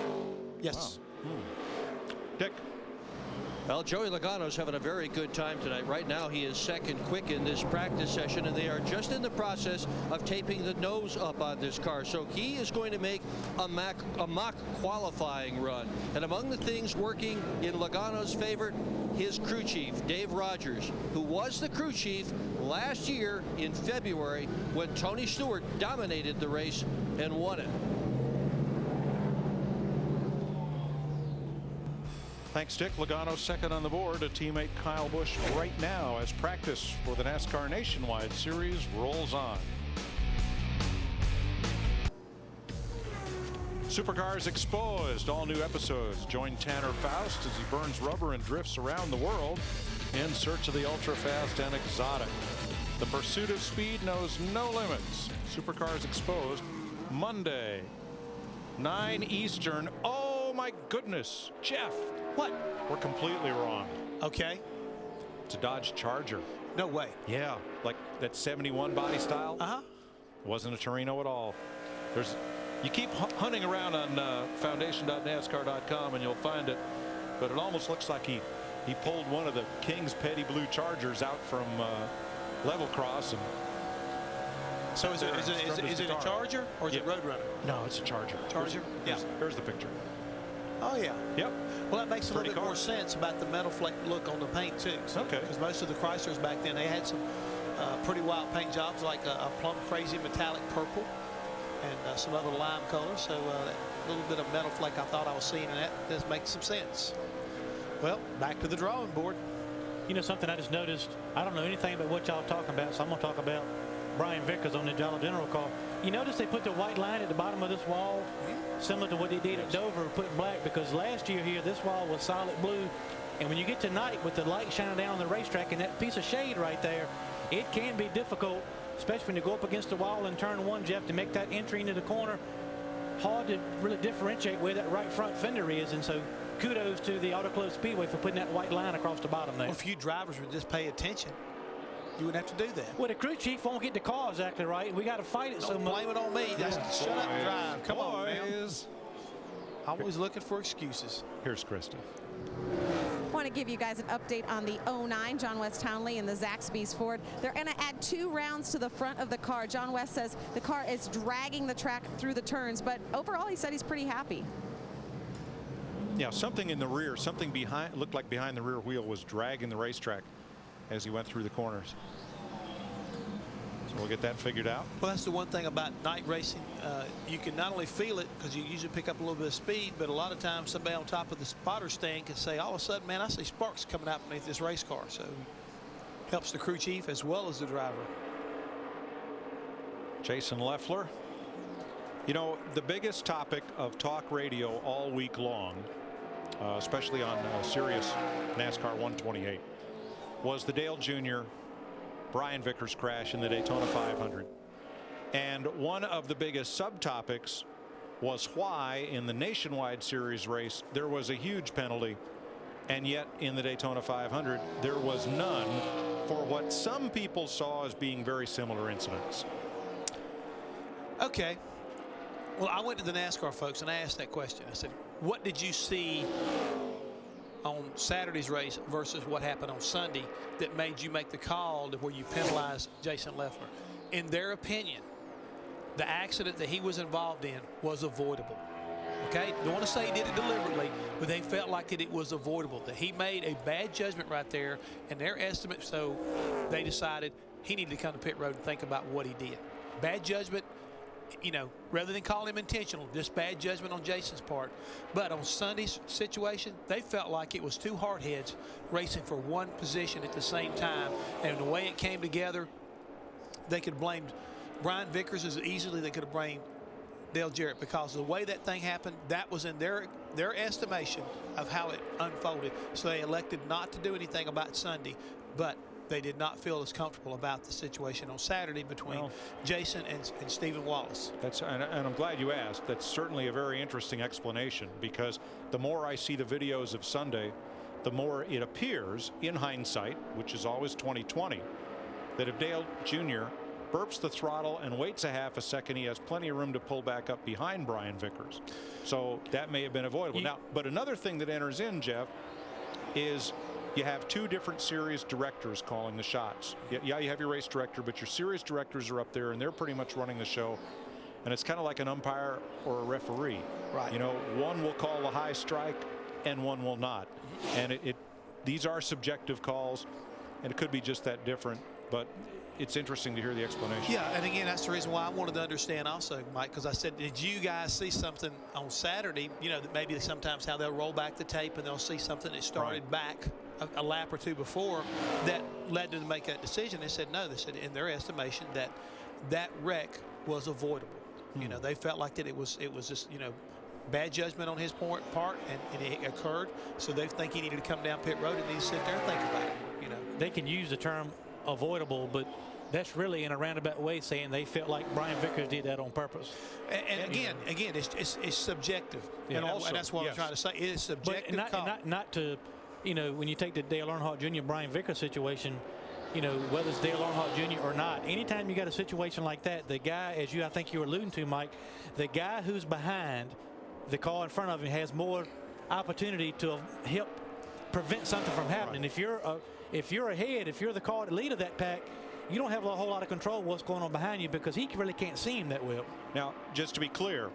Yes. Wow. Dick. Well, Joey Logano's having a very good time tonight. Right now, he is second quick in this practice session, and they are just in the process of taping the nose up on this car. So he is going to make a mock qualifying run. And among the things working in Logano's favor, his crew chief, Dave Rogers, who was the crew chief last year in February when Tony Stewart dominated the race and won it. Thanks, Dick. Logano second on the board. A teammate Kyle Busch right now as practice for the NASCAR Nationwide Series rolls on. Supercars Exposed. All new episodes. Join Tanner Faust as he burns rubber and drifts around the world in search of the ultra-fast and exotic. The pursuit of speed knows no limits. Supercars Exposed. Monday, 9 Eastern. Oh, my goodness. Jeff. What? We're completely wrong. Okay. It's a Dodge Charger. No way. Yeah, like that 71 body style. Uh-huh. Wasn't a Torino at all. You keep hunting around on foundation.nascar.com and you'll find it, but it almost looks like he pulled one of the King's Petty Blue Chargers out from level cross. And so is it a Charger or is it Roadrunner? No, it's a Charger. Charger? Yeah. Here's the picture. Oh, yeah. Yep. Well, that makes a little bit car. more sense about the metal flake look on the paint, too. Okay. Because most of the Chryslers back then, they had some pretty wild paint jobs, like a plum crazy metallic purple and some other lime colors. So that little bit of metal flake I thought I was seeing in that does make some sense. Well, back to the drawing board. You know something I just noticed? I don't know anything about what y'all talking about, so I'm going to talk about Brian Vickers on the Jolly General car. You notice they put the white line at the bottom of this wall, similar to what they did at Dover, putting black, because last year here this wall was solid blue, and when you get to night with the light shining down on the racetrack and that piece of shade right there, it can be difficult especially when you go up against the wall in turn one, Jeff, to make that entry into the corner. Hard to really differentiate where that right front fender is, and so kudos to the Auto Club Speedway for putting that white line across the bottom there. Well, if you drivers would just pay attention, you wouldn't have to do that. Well, the crew chief won't get the call exactly right. We got to fight it so Don't much. blame it on me. Just shut up and drive. Come on, man. Boys. Always looking for excuses. Here's Krista. I want to give you guys an update on the 09 John West Townley and the Zaxby's Ford. They're going to add 2 rounds to the front of the car. John West says the car is dragging the track through the turns, but overall he said he's pretty happy. Yeah, something in the rear, something behind, looked like behind the rear wheel was dragging the racetrack as he went through the corners. So we'll get that figured out. Well, that's the one thing about night racing. You can not only feel it because you usually pick up a little bit of speed, but a lot of times somebody on top of the spotter stand can say, all of a sudden, man, I see sparks coming out beneath this race car. So helps the crew chief as well as the driver. Jason Leffler. You know, the biggest topic of talk radio all week long, especially on Sirius NASCAR 128, was the Dale Jr. Brian Vickers crash in the Daytona 500. And one of the biggest subtopics was why in the Nationwide Series race there was a huge penalty, and yet in the Daytona 500 there was none for what some people saw as being very similar incidents. Okay. Well, I went to the NASCAR folks and I asked that question. I said, what did you see on Saturday's race versus what happened on Sunday that made you make the call to where you penalized Jason Leffler? In their opinion, the accident that he was involved in was avoidable. Okay, don't want to say he did it deliberately, but they felt like it was avoidable, that he made a bad judgment right there in their estimate, so they decided he needed to come to pit road and think about what he did. Bad judgment, you know, rather than call him intentional, just bad judgment on Jason's part. But on Sunday's situation, they felt like it was 2 hardheads racing for one position at the same time, and the way it came together, they could have blamed Brian Vickers as easily they could have blamed Dale Jarrett, because the way that thing happened, that was in their estimation of how it unfolded. So they elected not to do anything about Sunday, but they did not feel as comfortable about the situation on Saturday between Jason and Stephen Wallace. And I'm glad you asked. That's certainly a very interesting explanation, because the more I see the videos of Sunday, the more it appears in hindsight, which is always 20/20, that if Dale Jr. burps the throttle and waits a half a second, he has plenty of room to pull back up behind Brian Vickers. So that may have been avoidable. Now, but another thing that enters in, Jeff, is you have 2 different series directors calling the shots. Yeah, you have your race director, but your series directors are up there and they're pretty much running the show. And it's kind of like an umpire or a referee. Right. You know, one will call a high strike and one will not. And these are subjective calls, and it could be just that different, but it's interesting to hear the explanation. Yeah, and again, that's the reason why I wanted to understand also, Mike, because I said, did you guys see something on Saturday, you know, that maybe sometimes how they'll roll back the tape and they'll see something that started back a lap or 2 before that led them to make that decision? They said no. They said in their estimation that wreck was avoidable. You know, they felt like that it was just, you know, bad judgment on his part, and it occurred. So they think he needed to come down pit road and need to sit there and think about it. You know, They can use the term avoidable, but that's really in a roundabout way saying they felt like Brian Vickers did that on purpose. and again, it's subjective. Yeah. And also, that's what I'm trying to say. It is subjective. But not to, you know, when you take the Dale Earnhardt Jr. Brian Vickers situation, you know, whether it's Dale Earnhardt Jr. or not, anytime you got a situation like that, the guy, as I think you were alluding to, Mike, the guy who's behind the car in front of him has more opportunity to help prevent something from happening. Right. If you're ahead, if you're the car lead of that pack, you don't have a whole lot of control of what's going on behind you, because he really can't see him that well. Now, just to be clear,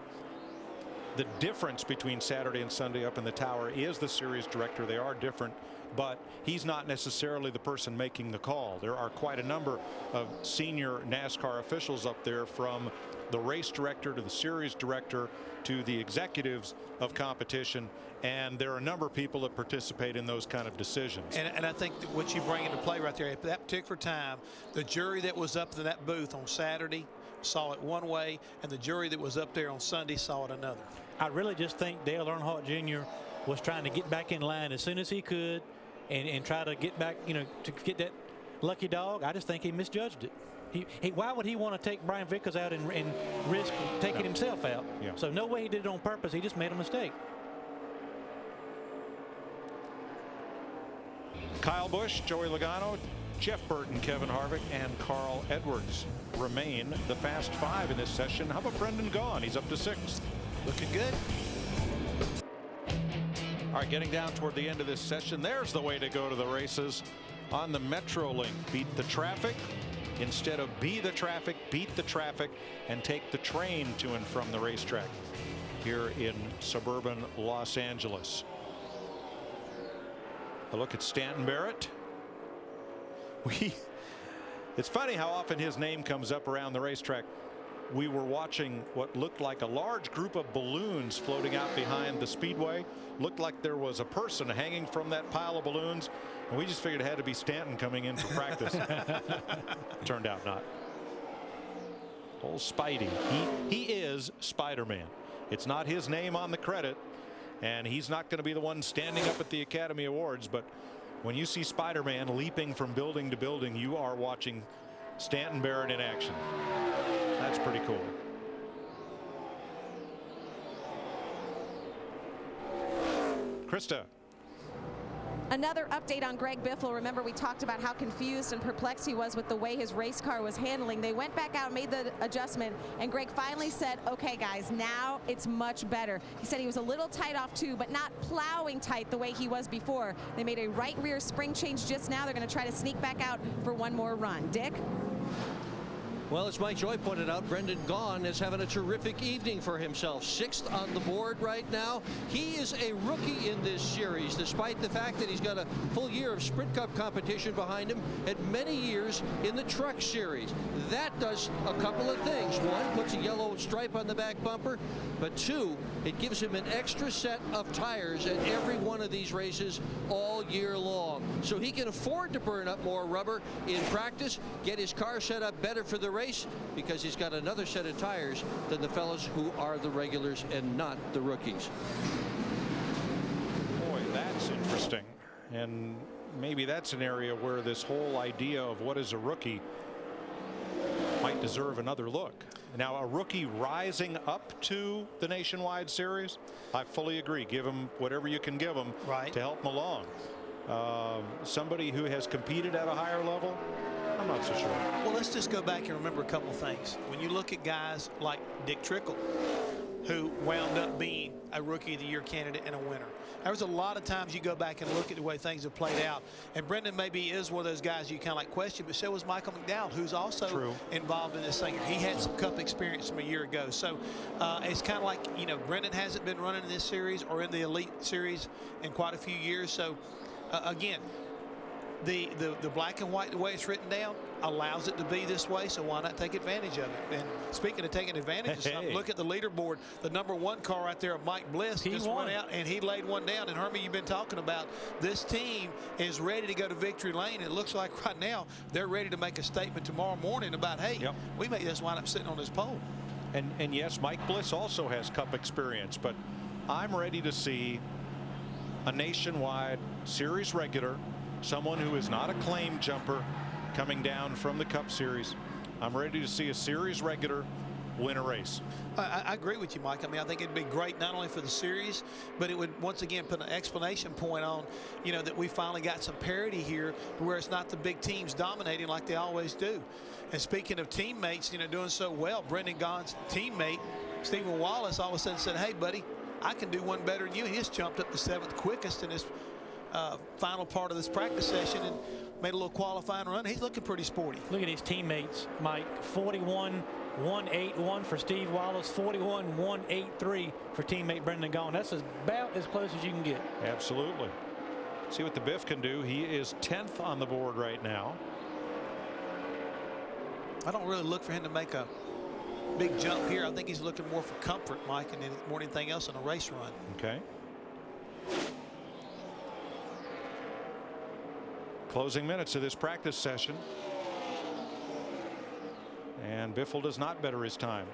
the difference between Saturday and Sunday up in the tower is the series director. They are different, but he's not necessarily the person making the call. There are quite a number of senior NASCAR officials up there, from the race director to the series director to the executives of competition, and there are a number of people that participate in those kind of decisions. And I think that what you bring into play right there, at that particular time, the jury that was up in that booth on Saturday saw it one way, and the jury that was up there on Sunday saw it another. I really just think Dale Earnhardt Jr. was trying to get back in line as soon as he could and try to get back, you know, to get that lucky dog. I just think he misjudged it. Why would he want to take Brian Vickers out and risk taking himself out? Yeah. So no way he did it on purpose. He just made a mistake. Kyle Busch, Joey Logano, Jeff Burton, Kevin Harvick, and Carl Edwards remain the Fast Five in this session. How about Brendan Gaughan? He's up to 6th. Looking good. All right, getting down toward the end of this session, there's the way to go to the races on the Metrolink. Beat the traffic instead of be the traffic, beat the traffic, and take the train to and from the racetrack here in suburban Los Angeles. A look at Stanton Barrett. It's funny how often his name comes up around the racetrack. We were watching what looked like a large group of balloons floating out behind the Speedway. Looked like there was a person hanging from that pile of balloons, and we just figured it had to be Stanton coming in for practice. Turned out not. Old Spidey. He is Spider-Man. It's not his name on the credit, and he's not going to be the one standing up at the Academy Awards, but when you see Spider-Man leaping from building to building, you are watching Stanton Barrett in action. That's pretty cool. Krista. Another update on Greg Biffle. Remember, we talked about how confused and perplexed he was with the way his race car was handling. They went back out and made the adjustment, and Greg finally said, okay, guys, now it's much better. He said he was a little tight off too, but not plowing tight the way he was before. They made a right rear spring change just now. They're going to try to sneak back out for one more run. Dick? Well, as Mike Joy pointed out, Brendan Gaughan is having a terrific evening for himself. 6th on the board right now. He is a rookie in this series, despite the fact that he's got a full year of Sprint Cup competition behind him and many years in the Truck Series. That does a couple of things. One, puts a yellow stripe on the back bumper, but 2, it gives him an extra set of tires at every one of these races all year long. So he can afford to burn up more rubber in practice, get his car set up better for the race, because he's got another set of tires than the fellows who are the regulars and not the rookies. Boy, that's interesting. And maybe that's an area where this whole idea of what is a rookie might deserve another look. Now, a rookie rising up to the Nationwide Series, I fully agree. Give him whatever you can give him to help him along. Somebody who has competed at a higher level, I'm not so sure. Well, let's just go back and remember a couple of things. When you look at guys like Dick Trickle, who wound up being a Rookie of the Year candidate and a winner. There was a lot of times you go back and look at the way things have played out. And Brendan maybe is one of those guys you kind of like question, but so was Michael McDowell, who's also involved in this thing. He had some Cup experience from a year ago. So it's kind of like, you know, Brendan hasn't been running in this series or in the Elite Series in quite a few years. So again, the black and white, the way it's written down, allows it to be this way, so why not take advantage of it? And speaking of taking advantage of something, look at the leaderboard. The #1 car right there of Mike Bliss just went out and he laid one down. And Hermie, you've been talking about this team is ready to go to victory lane. It looks like right now they're ready to make a statement tomorrow morning about, hey, we may just wind up sitting on this pole. And yes, Mike Bliss also has Cup experience, but I'm ready to see a Nationwide Series regular, someone who is not a claim jumper coming down from the Cup Series. I'm ready to see a series regular win a race. I agree with you, Mike. I mean, I think it'd be great not only for the series, but it would once again put an explanation point on, you know, that we finally got some parity here where it's not the big teams dominating like they always do. And speaking of teammates, you know, doing so well, Brendan Gaughan's teammate, Stephen Wallace, all of a sudden said, hey, buddy, I can do one better than you. He just jumped up to 7th quickest in this final part of this practice session and made a little qualifying run. He's looking pretty sporty. Look at his teammates, Mike. 41.181 for Steve Wallace, 41.183 for teammate Brendan Gaughan. That's about as close as you can get. Absolutely. See what the Biff can do. He is 10th on the board right now. I don't really look for him to make a big jump here. I think he's looking more for comfort, Mike, and more than anything else in a race run. Okay. Closing minutes of this practice session. And Biffle does not better his time.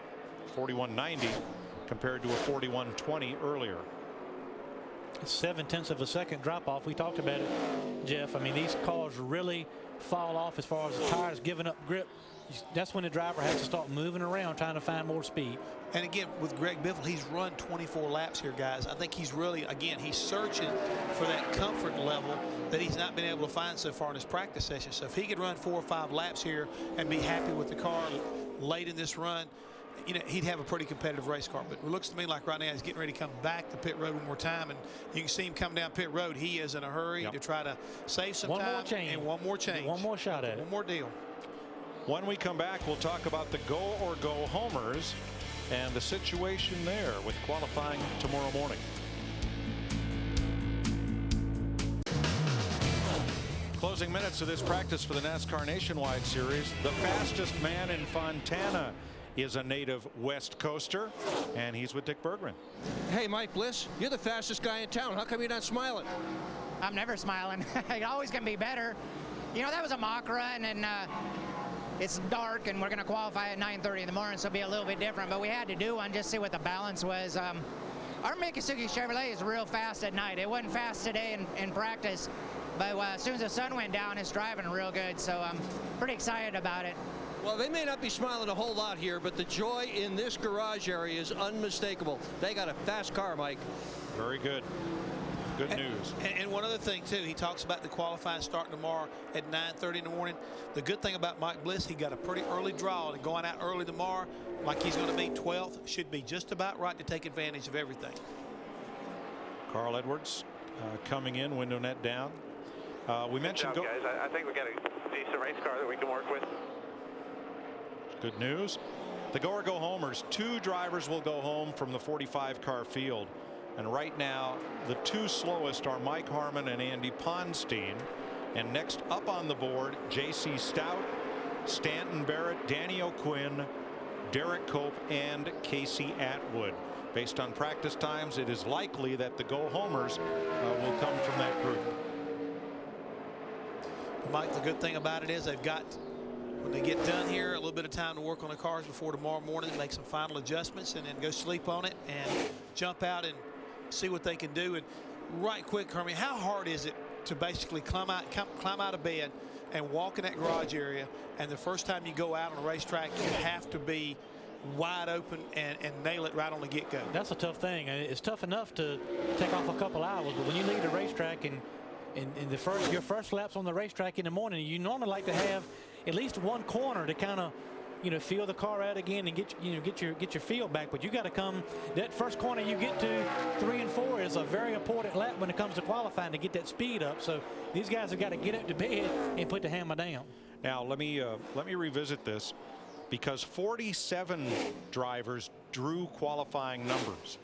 41.90 compared to a 41.20 earlier. 7/10 of a second drop off. We talked about it, Jeff. I mean, these cars really fall off as far as the tires giving up grip. That's when the driver has to start moving around trying to find more speed. And again, with Greg Biffle, he's run 24 laps here, guys. I think he's really, again, he's searching for that comfort level that he's not been able to find so far in his practice session. So if he could run 4 or 5 laps here and be happy with the car late in this run, you know, he'd have a pretty competitive race car. But it looks to me like right now he's getting ready to come back to pit road one more time, and you can see him come down pit road. He is in a hurry to try to save some time and one more change. One more shot at it. One more deal. When we come back, we'll talk about the go or go homers and the situation there with qualifying tomorrow morning. Closing minutes of this practice for the NASCAR Nationwide Series. The fastest man in Fontana is a native West Coaster, and he's with Dick Bergman. Hey, Mike Bliss, you're the fastest guy in town. How come you're not smiling? I'm never smiling. It always can be better. You know, that was a mock run, and it's dark, and we're going to qualify at 9:30 in the morning, so it'll be a little bit different. But we had to do one just to see what the balance was. Our Miccosukee Chevrolet is real fast at night. It wasn't fast today in practice, but as soon as the sun went down, it's driving real good. So I'm pretty excited about it. Well, they may not be smiling a whole lot here, but the joy in this garage area is unmistakable. They got a fast car, Mike. Very good. Good news. And one other thing, too, he talks about the qualifying starting tomorrow at 9:30 in the morning. The good thing about Mike Bliss, he got a pretty early draw, and going out early tomorrow, like he's going to be 12th, should be just about right to take advantage of everything. Carl Edwards coming in, window net down. We mentioned. Good job, guys. I think we got a decent race car that we can work with. Good news. The go or go homers. 2 drivers will go home from the 45 car field. And right now, the 2 slowest are Mike Harmon and Andy Ponstein. And next up on the board, J.C. Stout, Stanton Barrett, Danny O'Quinn, Derek Cope, and Casey Atwood. Based on practice times, it is likely that the go homers will come from that group. Mike, the good thing about it is they've got, when they get done here, a little bit of time to work on the cars before tomorrow morning, make some final adjustments, and then go sleep on it and jump out and see what they can do. And right quick, Hermie, how hard is it to basically climb out of bed and walk in that garage area, and the first time you go out on a racetrack, you have to be wide open and nail it right on the get-go? That's a tough thing. It's tough enough to take off a couple hours, but when you leave the racetrack and your first laps on the racetrack in the morning, you normally like to have at least one corner to kind of, you know, feel the car out again and get your feel back. But you got to come, that first corner you get to 3 and 4 is a very important lap when it comes to qualifying to get that speed up. So these guys have got to get up to bed and put the hammer down. Now let me revisit this, because 47 drivers drew qualifying numbers.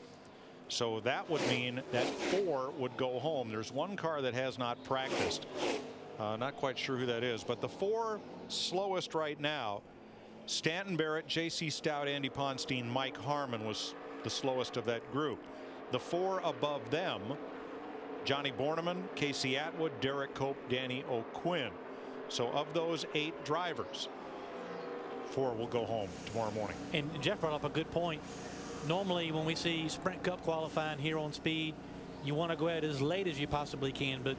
So that would mean that 4 would go home. There's 1 car that has not practiced. Not quite sure who that is, but the 4 slowest right now, Stanton Barrett, J.C. Stout, Andy Ponstein, Mike Harmon was the slowest of that group. The 4 above them, Johnny Borneman, Casey Atwood, Derek Cope, Danny O'Quinn. So of those 8 drivers, 4 will go home tomorrow morning. And Jeff brought up a good point. Normally when we see Sprint Cup qualifying here on Speed, you want to go out as late as you possibly can, but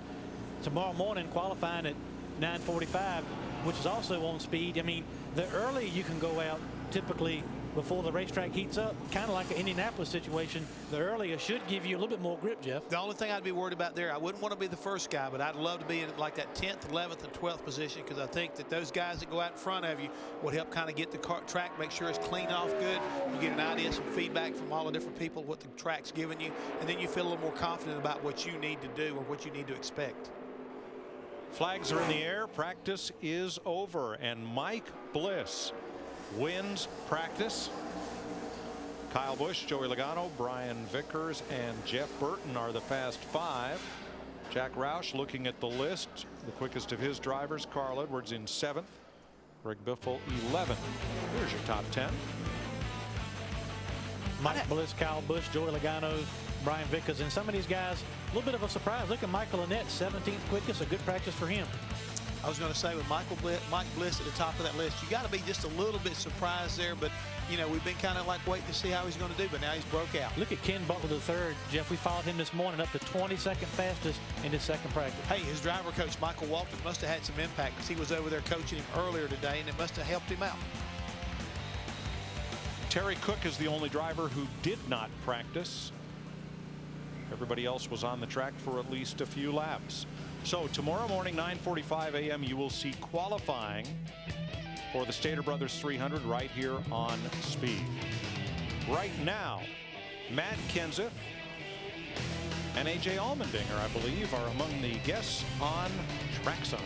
tomorrow morning qualifying at 9:45, which is also on Speed, I mean, the earlier you can go out, typically before the racetrack heats up, kind of like an Indianapolis situation, the earlier should give you a little bit more grip, Jeff. The only thing I'd be worried about there, I wouldn't want to be the first guy, but I'd love to be in like that 10th, 11th, and 12th position, because I think that those guys that go out in front of you would help kind of get the track, make sure it's cleaned off good. You get an idea, some feedback from all the different people, what the track's giving you, and then you feel a little more confident about what you need to do or what you need to expect. Flags are in the air. Practice is over, and Mike Bliss wins practice. Kyle Busch, Joey Logano, Brian Vickers, and Jeff Burton are the fast 5. Jack Roush looking at the list. The quickest of his drivers, Carl Edwards in 7th. Greg Biffle 11th. Here's your top 10. Mike Bliss, Kyle Busch, Joey Logano, Brian Vickers, and some of these guys, a little bit of a surprise. Look at Michael Annett, 17th quickest, a good practice for him. I was going to say with Mike Bliss at the top of that list, you got to be just a little bit surprised there. But, you know, we've been kind of like waiting to see how he's going to do. But now he's broke out. Look at Ken Butler III. Jeff, we followed him this morning up to 22nd fastest in his second practice. Hey, his driver coach, Michael Walton, must have had some impact because he was over there coaching him earlier today, and it must have helped him out. Terry Cook is the only driver who did not practice. Everybody else was on the track for at least a few laps. So tomorrow morning, 9:45 a.m., you will see qualifying for the Stater Brothers 300 right here on Speed. Right now, Matt Kenseth and A.J. Allmendinger, I believe, are among the guests on trackside.